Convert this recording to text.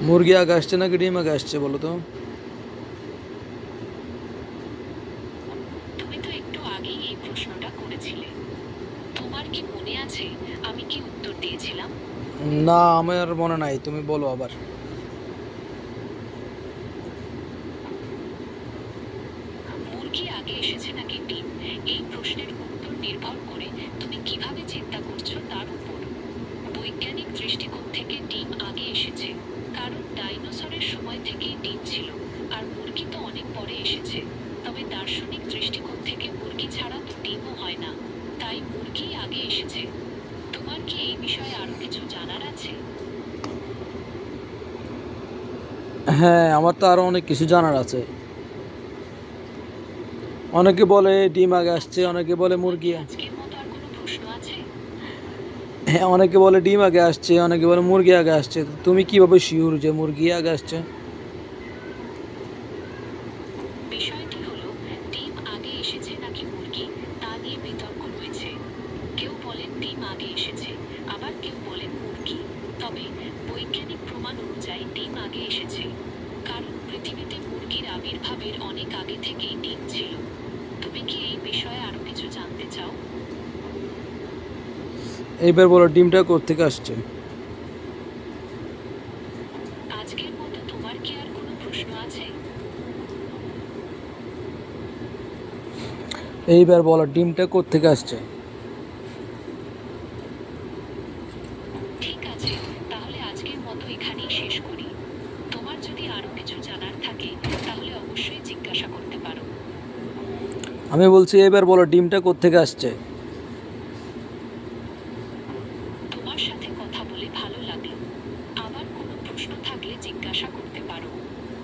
মুরগি আগে আসছে নাকি ডিম আগে আসছে বলো তো? তুমি তো একটু আগেই এই প্রশ্নটা করেছিলে। তোমার কি মনে আছে আমি কি উত্তর দিয়েছিলাম? না, আমার মনে নাই, তুমি বলো আবার। মুরগি আগে এসেছে নাকি ডিম, এই প্রশ্নের উত্তর নির্ভর করে তুমি কিভাবে চিন্তা করছো তার উপর। বৈজ্ঞানিক দৃষ্টিকোণ থেকে ডিম আগে এসেছে, কারণ ডাইনোসরের সময় থেকেই ডিম ছিল, আর মুরগি তো অনেক পরে এসেছে। তবে দার্শনিক দৃষ্টিকোণ থেকে মুরগি ছাড়া তো ডিমও হয় না, তাই মুরগি আগে এসেছে। তোমার কি এই বিষয়ে আরো কিছু জানার আছে? হ্যাঁ, আমার তো আরো অনেক কিছু জানার আছে। অনেকে বলে ডিম আগে আসছে, আচ্ছা, অনেকে বলে তোমার মুরগি। কি আজকের মতো আর কোনো প্রশ্ন আছে? হ্যাঁ, অনেকে বলে ডিম আগে আসছে, অনেকে বলে মুরগি আগে আসছে। তো তুমি কিভাবে শিওর যে মুরগি আগে আসছে? বিষয়টি হলো, ডিম আগে এসেছে নাকি মুরগি, তা নিয়ে বিতর্ক রয়েছে। কেউ বলেন ডিম আগে এসেছে, আবার কেউ বলেন মুরগি। তবে বৈজ্ঞানিক প্রমাণ অনুযায়ী ডিম আগে এসেছে, কারণ পৃথিবীতে মুরগির আবির্ভাবের অনেক আগে থেকেই ডিম ছিল। তুমি কি এই বিষয়ে আরো কিছু জানতে চাও? এইবার বলো ডিমটা কোত্থেকে আসছে? আজকের মতো তোমার কি আর কোনো প্রশ্ন আছে? এইবার বলো ডিমটা কোত্থেকে আসছে? ঠিক আছে, তাহলে আজকের মতো এখানেই শেষ করি। তোমার যদি আরো কিছু জানার থাকে, তাহলে অবশ্যই জিজ্ঞাসা করতে পারো। আমি বলছি এবার বলো ডিমটা কোত্থেকে আসছে? তোমার সাথে কথা বলে ভালো লাগলো। আবার কোনো প্রশ্ন থাকলে জিজ্ঞাসা করতে